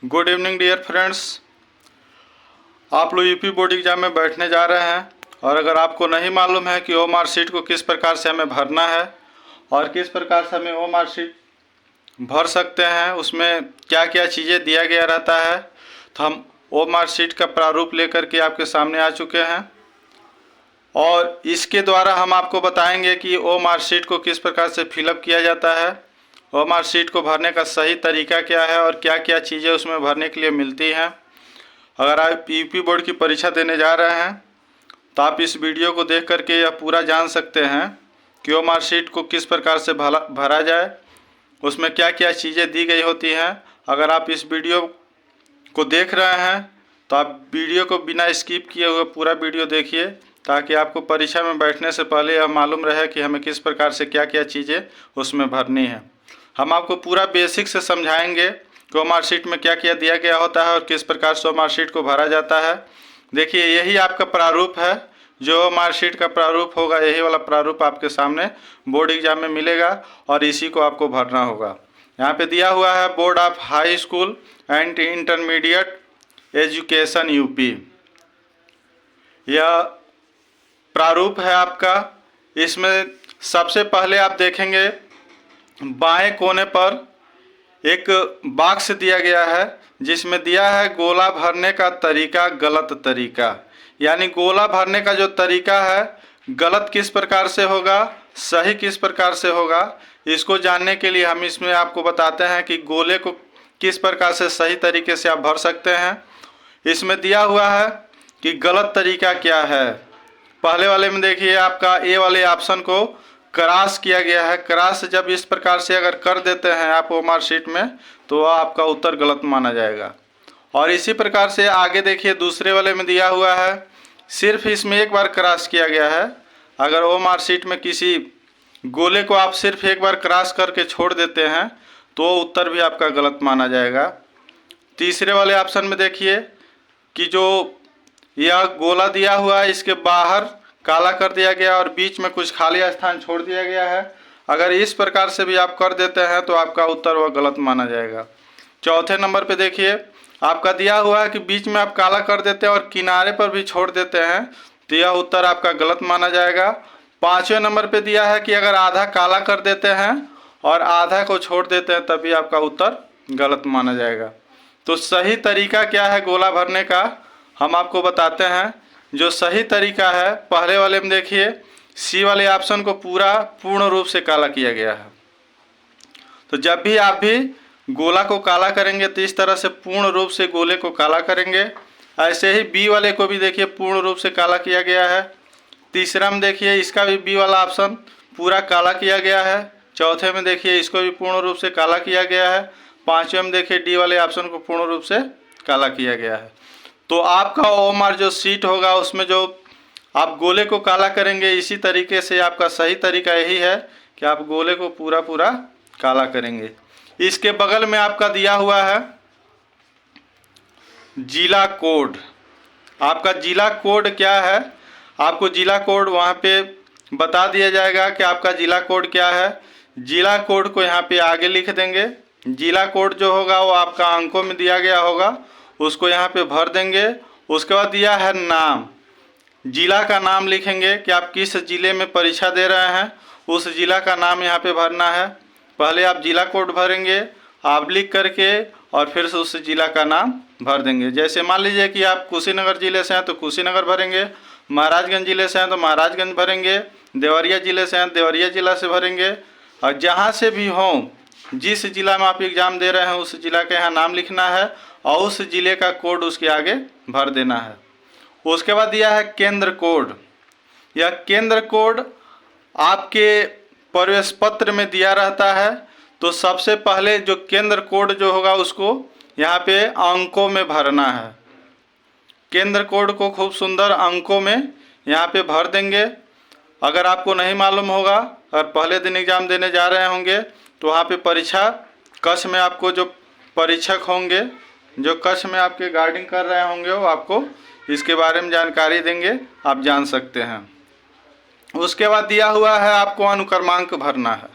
Good evening dear friends. आप लोग UP board exam में बैठने जा रहे हैं और अगर आपको नहीं मालूम है कि ओ मार्कशीट को किस प्रकार से हमें भरना है और किस प्रकार से हमें ओ मार्कशीट भर सकते हैं, उसमें क्या क्या चीज़ें दिया गया रहता है, तो हम ओ मार्कशीट का प्रारूप लेकर के आपके सामने आ चुके हैं और इसके द्वारा हम आपको बताएंगे कि ओ मार्कशीट को किस प्रकार से फिलअप किया जाता है, ओ मार्कशीट को भरने का सही तरीका क्या है और क्या क्या चीज़ें उसमें भरने के लिए मिलती हैं। अगर आप यूपी बोर्ड की परीक्षा देने जा रहे हैं तो आप इस वीडियो को देख करके यह पूरा जान सकते हैं कि ओ मार्कशीट को किस प्रकार से भरा जाए, उसमें क्या क्या चीज़ें दी गई होती हैं। अगर आप इस वीडियो को देख रहे हैं तो आप वीडियो को बिना स्किप किए हुए पूरा वीडियो देखिए ताकि आपको परीक्षा में बैठने से पहले यह मालूम रहे कि हमें किस प्रकार से क्या क्या चीज़ें उसमें भरनी है। हम आपको पूरा बेसिक से समझाएंगे कि ओ मार्कशीट में क्या क्या दिया गया होता है और किस प्रकार से ओ मार्कशीट को भरा जाता है। देखिए, यही आपका प्रारूप है, जो मार्कशीट का प्रारूप होगा यही वाला प्रारूप आपके सामने बोर्ड एग्जाम में मिलेगा और इसी को आपको भरना होगा। यहाँ पे दिया हुआ है board of high school and intermediate education UP, यह प्रारूप है आपका। इसमें सबसे पहले आप देखेंगे बाएं कोने पर एक बॉक्स दिया गया है जिसमें दिया है गोला भरने का तरीका, गलत तरीका। यानी गोला भरने का जो तरीका है गलत किस प्रकार से होगा, सही किस प्रकार से होगा, इसको जानने के लिए हम इसमें आपको बताते हैं कि गोले को किस प्रकार से सही तरीके से आप भर सकते हैं। इसमें दिया हुआ है कि गलत तरीका क्या है। पहले वाले में देखिए आपका ए वाले ऑप्शन को क्रॉस किया गया है। क्रॉस जब इस प्रकार से अगर कर देते हैं आप ओ मार्कशीट में तो आपका उत्तर गलत माना जाएगा। और इसी प्रकार से आगे देखिए दूसरे वाले में दिया हुआ है सिर्फ इसमें एक बार क्रॉस किया गया है। अगर ओ मार्कशीट में किसी गोले को आप सिर्फ एक बार क्रॉस करके छोड़ देते हैं तो उत्तर भी आपका गलत माना जाएगा। तीसरे वाले ऑप्शन में देखिए कि जो यह गोला दिया हुआ है इसके बाहर काला कर दिया गया और बीच में कुछ खाली स्थान छोड़ दिया गया है। अगर इस प्रकार से भी आप कर देते हैं तो आपका उत्तर वह गलत माना जाएगा। चौथे नंबर पे देखिए आपका दिया हुआ है कि बीच में आप काला कर देते हैं और किनारे पर भी छोड़ देते हैं तो यह उत्तर आपका गलत माना जाएगा। पाँचवें नंबर पे दिया है कि अगर आधा काला कर देते हैं और आधा को छोड़ देते हैं तभी आपका उत्तर गलत माना जाएगा। तो सही तरीका क्या है गोला भरने का हम आपको बताते हैं। जो सही तरीका है पहले वाले में देखिए सी वाले ऑप्शन को पूर्ण रूप से काला किया गया है। तो जब भी आप भी गोला को काला करेंगे तो इस तरह से पूर्ण रूप से गोले को काला करेंगे। ऐसे ही बी वाले को भी देखिए पूर्ण रूप से काला किया गया है। तीसरा में देखिए इसका भी बी वाला ऑप्शन पूरा काला किया गया है। चौथे में देखिए इसको भी पूर्ण रूप से काला किया गया है। पाँचवें में देखिए डी वाले ऑप्शन को पूर्ण रूप से काला किया गया है। तो आपका ओ मार्क जो सीट होगा उसमें जो आप गोले को काला करेंगे इसी तरीके से आपका सही तरीका यही है कि आप गोले को पूरा काला करेंगे। इसके बगल में आपका दिया हुआ है जिला कोड। आपका जिला कोड क्या है, आपको जिला कोड वहाँ पे बता दिया जाएगा कि आपका जिला कोड क्या है। जिला कोड को यहाँ पे आगे लिख देंगे। जिला कोड जो होगा वो आपका अंकों में दिया गया होगा, उसको यहाँ पे भर देंगे। उसके बाद दिया है नाम, जिला का नाम लिखेंगे कि आप किस ज़िले में परीक्षा दे रहे हैं, उस ज़िला का नाम यहाँ पे भरना है। पहले आप जिला कोड भरेंगे आप लिख करके और फिर से उस ज़िला का नाम भर देंगे। जैसे मान लीजिए कि आप कुशीनगर ज़िले से हैं तो कुशीनगर भरेंगे, महाराजगंज ज़िले से हैं तो महाराजगंज भरेंगे, देवरिया ज़िले से हैं देवरिया ज़िला से भरेंगे। और जहाँ से भी हों, जिस ज़िला में आप एग्ज़ाम दे रहे हैं उस ज़िला का यहाँ नाम लिखना है और उस ज़िले का कोड उसके आगे भर देना है। उसके बाद दिया है केंद्र कोड। यह केंद्र कोड आपके प्रवेश पत्र में दिया रहता है। तो सबसे पहले जो केंद्र कोड जो होगा उसको यहाँ पे अंकों में भरना है। केंद्र कोड को खूब सुंदर अंकों में यहाँ पे भर देंगे। अगर आपको नहीं मालूम होगा और पहले दिन एग्ज़ाम देने जा रहे होंगे तो वहाँ पे परीक्षा कक्ष में आपको जो परीक्षक होंगे, जो कक्ष में आपके गार्डिंग कर रहे होंगे, वो आपको इसके बारे में जानकारी देंगे, आप जान सकते हैं। उसके बाद दिया हुआ है आपको अनुक्रमांक भरना है।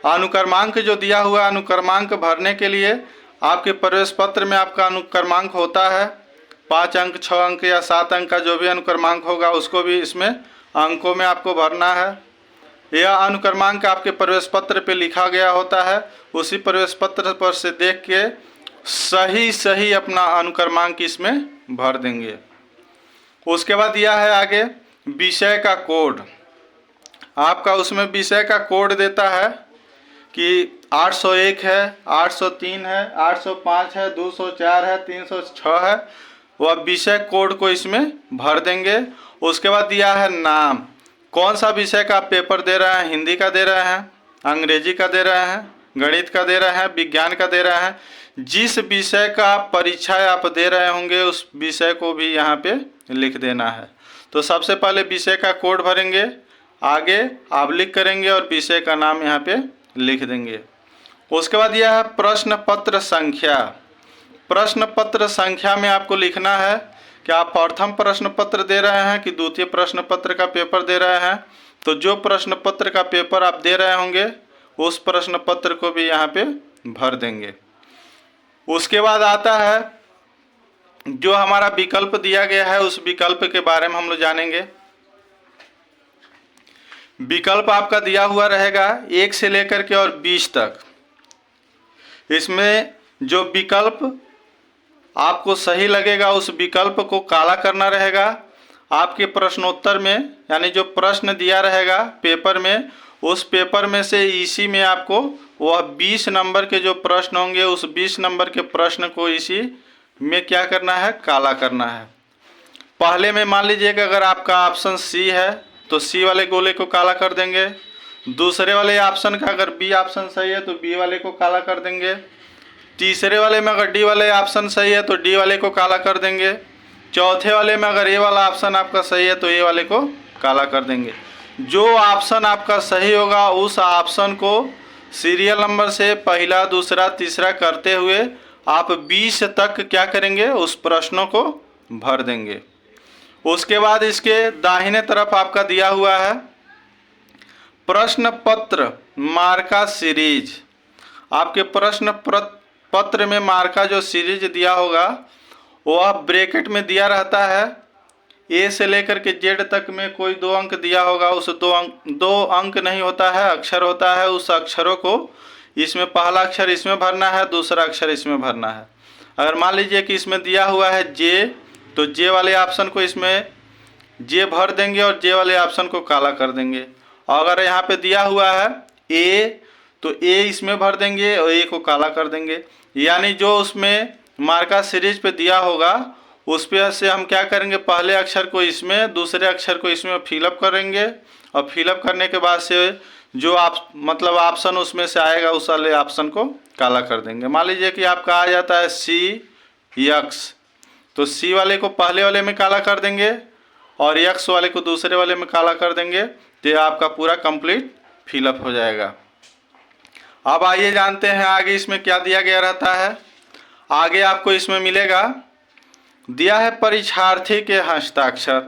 अनुक्रमांक जो दिया हुआ अनुक्रमांक भरने के लिए आपके प्रवेश पत्र में आपका अनुक्रमांक होता है 5 अंक, 6 अंक या 7 अंक का जो भी अनुक्रमांक होगा उसको भी इसमें अंकों में आपको भरना है। यह अनुक्रमांक आपके प्रवेश पत्र पे लिखा गया होता है, उसी प्रवेश पत्र पर से देख के सही अपना अनुक्रमांक इसमें भर देंगे। उसके बाद यह है आगे विषय का कोड। आपका उसमें विषय का कोड देता है कि 801 है, 803 है, 805 है, 204 है, 306 है, वह विषय कोड को इसमें भर देंगे। उसके बाद दिया है नाम, कौन सा विषय का आप पेपर दे रहे हैं, हिंदी का दे रहे हैं, अंग्रेजी का दे रहे हैं, गणित का दे रहे हैं, विज्ञान का दे रहे हैं, जिस विषय का परीक्षा आप दे रहे होंगे उस विषय को भी यहाँ पे लिख देना है। तो सबसे पहले विषय का कोड भरेंगे, आगे आबलिक करेंगे और विषय का नाम यहाँ पे लिख देंगे। उसके बाद यह है प्रश्न पत्र संख्या। प्रश्न पत्र संख्या में आपको लिखना है कि आप प्रथम प्रश्न पत्र दे रहे हैं कि द्वितीय प्रश्न पत्र का पेपर दे रहे हैं। तो जो प्रश्न पत्र का पेपर आप दे रहे होंगे उस प्रश्न पत्र को भी यहाँ पे भर देंगे। उसके बाद आता है जो हमारा विकल्प दिया गया है, उस विकल्प के बारे में हम लोग जानेंगे। विकल्प आपका दिया हुआ रहेगा 1 से लेकर के और 20 तक। इसमें जो विकल्प आपको सही लगेगा उस विकल्प को काला करना रहेगा। आपके प्रश्नोत्तर में यानी जो प्रश्न दिया रहेगा पेपर में, उस पेपर में से इसी में आपको वह 20 नंबर के जो प्रश्न होंगे उस 20 नंबर के प्रश्न को इसी में क्या करना है, काला करना है। पहले में मान लीजिए कि अगर आपका ऑप्शन सी है तो सी वाले गोले को काला कर देंगे। दूसरे वाले ऑप्शन का अगर बी ऑप्शन सही है तो बी वाले को काला कर देंगे। तीसरे वाले में अगर डी वाले ऑप्शन सही है तो डी वाले को काला कर देंगे। चौथे वाले में अगर ए वाला ऑप्शन आपका सही है तो ए वाले को काला कर देंगे। जो ऑप्शन आपका सही होगा उस ऑप्शन को सीरियल नंबर से पहला, दूसरा, तीसरा करते हुए आप 20 तक क्या करेंगे, उस प्रश्नों को भर देंगे। उसके बाद इसके दाहिने तरफ आपका दिया हुआ है प्रश्न पत्र मार्का सीरीज। आपके प्रश्न पत्र में मार्का जो सीरीज दिया होगा वह ब्रैकेट में दिया रहता है। ए से लेकर के जेड तक में कोई 2 अंक दिया होगा, उस 2 अंक नहीं होता है, अक्षर होता है। उस अक्षरों को इसमें पहला अक्षर इसमें भरना है, दूसरा अक्षर इसमें भरना है। अगर मान लीजिए कि इसमें दिया हुआ है जे, तो जे वाले ऑप्शन को इसमें जे भर देंगे और जे वाले ऑप्शन को काला कर देंगे। और अगर यहाँ पे दिया हुआ है ए, तो ए इसमें भर देंगे और ए को काला कर देंगे। यानी जो उसमें मार्का सीरीज पे दिया होगा उस पे से हम क्या करेंगे, पहले अक्षर को इसमें, दूसरे अक्षर को इसमें फिलअप करेंगे और फिलअप करने के बाद से जो आप मतलब ऑप्शन उसमें से आएगा उस वाले ऑप्शन को काला कर देंगे। मान लीजिए कि आपका आ जाता है सी यक्स, तो सी वाले को पहले वाले में काला कर देंगे और यक्स वाले को दूसरे वाले में काला कर देंगे। तो आपका पूरा कंप्लीट फिलअप हो जाएगा। अब आइए जानते हैं आगे इसमें क्या दिया गया रहता है। आगे आपको इसमें मिलेगा, दिया है परीक्षार्थी के हस्ताक्षर।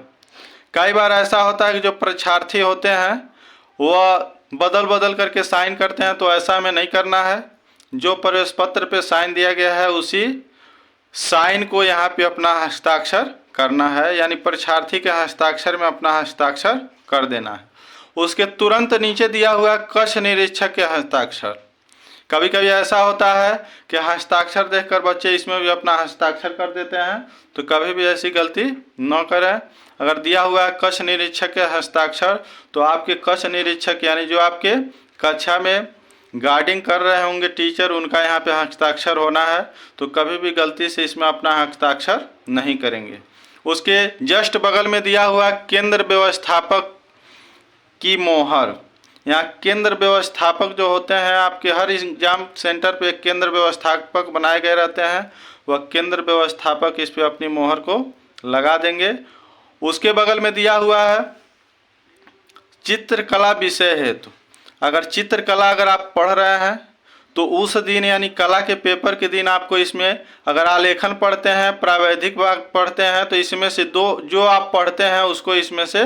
कई बार ऐसा होता है कि जो परीक्षार्थी होते हैं वह बदल बदल करके साइन करते हैं, तो ऐसा हमें नहीं करना है। जो प्रवेश पत्र पे साइन दिया गया है उसी साइन को यहाँ पे अपना हस्ताक्षर करना है, यानी परीक्षार्थी के हस्ताक्षर में अपना हस्ताक्षर कर देना है। उसके तुरंत नीचे दिया हुआ कक्ष निरीक्षक के हस्ताक्षर। कभी कभी ऐसा होता है कि हस्ताक्षर देखकर बच्चे इसमें भी अपना हस्ताक्षर कर देते हैं, तो कभी भी ऐसी गलती न करें। अगर दिया हुआ है कक्ष निरीक्षक के हस्ताक्षर, तो आपके कक्ष निरीक्षक यानी जो आपके कक्षा में गार्डिंग कर रहे होंगे टीचर, उनका यहाँ पे हस्ताक्षर होना है। तो कभी भी गलती से इसमें अपना हस्ताक्षर नहीं करेंगे। उसके जस्ट बगल में दिया हुआ केंद्र व्यवस्थापक की मोहर। यहाँ केंद्र व्यवस्थापक जो होते हैं, आपके हर एग्जाम सेंटर पे एक केंद्र व्यवस्थापक बनाए गए रहते हैं, वह केंद्र व्यवस्थापक इस पे अपनी मोहर को लगा देंगे। उसके बगल में दिया हुआ है चित्रकला विषय हेतु। अगर चित्रकला अगर आप पढ़ रहे हैं तो उस दिन यानी कला के पेपर के दिन आपको इसमें, अगर आलेखन पढ़ते हैं, प्रावैधिक भाग पढ़ते हैं, तो इसमें से 2 जो आप पढ़ते हैं उसको इसमें से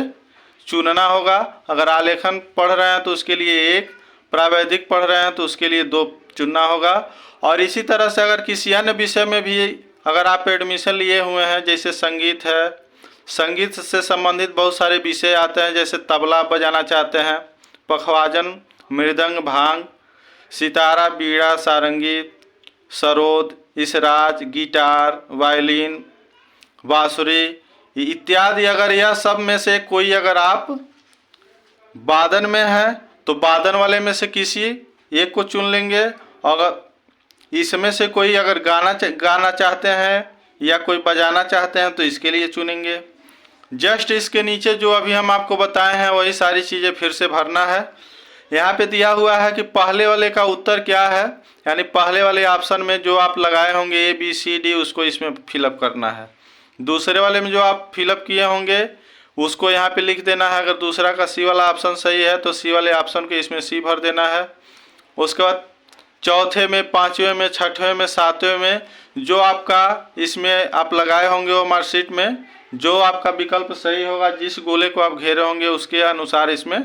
चुनना होगा। अगर आलेखन पढ़ रहे हैं तो उसके लिए 1, प्रावैधिक पढ़ रहे हैं तो उसके लिए 2 चुनना होगा। और इसी तरह से अगर किसी अन्य विषय में भी अगर आप एडमिशन लिए हुए हैं, जैसे संगीत है, संगीत से संबंधित बहुत सारे विषय आते हैं, जैसे तबला बजाना चाहते हैं, पखवाजन, मृदंग, भांग, सितारा, बीड़ा, सारंगी, सरोद, इसराज, गिटार, वायलिन, बांसुरी इत्यादि, अगर यह सब में से कोई अगर आप वादन में है तो वादन वाले में से किसी एक को चुन लेंगे। अगर इसमें से कोई अगर गाना चाहते हैं या कोई बजाना चाहते हैं तो इसके लिए चुनेंगे। जस्ट इसके नीचे जो अभी हम आपको बताए हैं वही सारी चीज़ें फिर से भरना है। यहाँ पे दिया हुआ है कि पहले वाले का उत्तर क्या है, यानी पहले वाले ऑप्शन में जो आप लगाए होंगे ABCD उसको इसमें फिलअप करना है। दूसरे वाले में जो आप फिलअप किए होंगे उसको यहाँ पे लिख देना है। अगर दूसरा का C वाला ऑप्शन सही है तो C वाले ऑप्शन को इसमें C भर देना है। उसके बाद चौथे में, पाँचवें में, छठवें में, सातवें में जो आपका इसमें आप लगाए होंगे वो मार्कशीट में जो आपका विकल्प सही होगा, जिस गोले को आप घेरे होंगे उसके अनुसार इसमें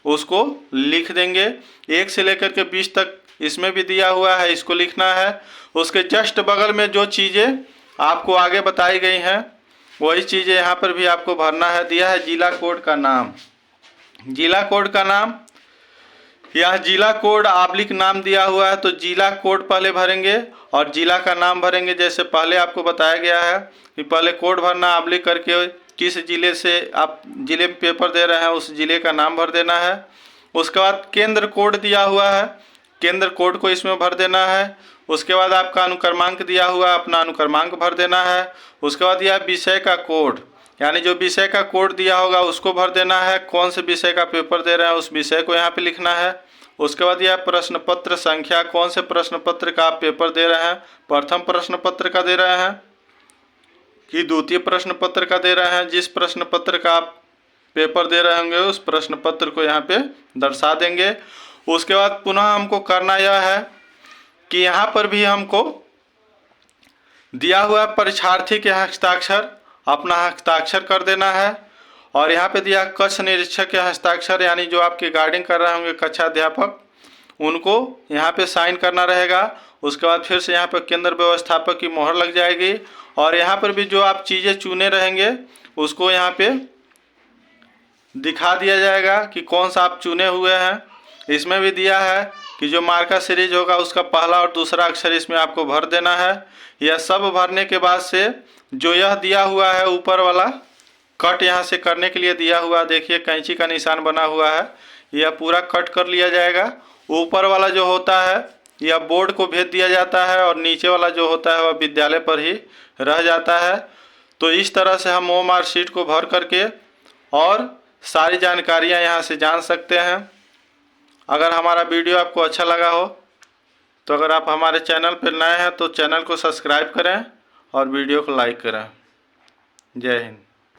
उसको लिख देंगे। 1 से लेकर के 20 तक इसमें भी दिया हुआ है, इसको लिखना है। उसके जस्ट बगल में जो चीज़ें आपको आगे बताई गई हैं वही चीज़ें यहाँ पर भी आपको भरना है। दिया है जिला कोड का नाम, जिला कोड का नाम, यह जिला कोड आब्लिक नाम दिया हुआ है तो जिला कोड पहले भरेंगे और जिला का नाम भरेंगे। जैसे पहले आपको बताया गया है कि पहले कोड भरना, आब्लिक करके किस ज़िले से आप ज़िले में पेपर दे रहे हैं उस ज़िले का नाम भर देना है। उसके बाद केंद्र कोड दिया हुआ है, केंद्र कोड को इसमें भर देना है। उसके बाद आपका अनुक्रमांक दिया हुआ है, अपना अनुक्रमांक भर देना है। उसके बाद यह विषय का कोड, यानी जो विषय का कोड दिया होगा उसको भर देना है। कौन से विषय का पेपर दे रहे हैं उस विषय को यहाँ पे लिखना है। उसके बाद यह प्रश्न पत्र संख्या, कौन से प्रश्न पत्र का आप पेपर दे रहे हैं, प्रथम प्रश्न पत्र का दे रहे हैं कि द्वितीय प्रश्न पत्र का दे रहे हैं। जिस प्रश्न पत्र का आप पेपर दे रहे होंगे उस प्रश्न पत्र को यहाँ पे दर्शा देंगे। उसके बाद पुनः हमको करना यह है कि यहाँ पर भी हमको दिया हुआ परीक्षार्थी के हस्ताक्षर, अपना हस्ताक्षर कर देना है। और यहाँ पे दिया कक्ष निरीक्षक के हस्ताक्षर, यानी जो आपके गार्डिंग कर रहे होंगे कक्षा अध्यापक, उनको यहाँ पे साइन करना रहेगा। उसके बाद फिर से यहाँ पर केंद्र व्यवस्थापक की मोहर लग जाएगी और यहाँ पर भी जो आप चीज़ें चुने रहेंगे उसको यहाँ पे दिखा दिया जाएगा कि कौन सा आप चुने हुए हैं। इसमें भी दिया है कि जो मार्का सीरीज होगा उसका पहला और दूसरा अक्षर इसमें आपको भर देना है। यह सब भरने के बाद से जो यह दिया हुआ है ऊपर वाला कट यहाँ से करने के लिए दिया हुआ, देखिए कैंची का निशान बना हुआ है, यह पूरा कट कर लिया जाएगा। ऊपर वाला जो होता है यह बोर्ड को भेज दिया जाता है और नीचे वाला जो होता है वह विद्यालय पर ही रह जाता है। तो इस तरह से हम वो मार्कशीट को भर करके और सारी जानकारियाँ यहाँ से जान सकते हैं। अगर हमारा वीडियो आपको अच्छा लगा हो तो अगर आप हमारे चैनल पर नए हैं तो चैनल को सब्सक्राइब करें और वीडियो को लाइक करें। जय हिंद।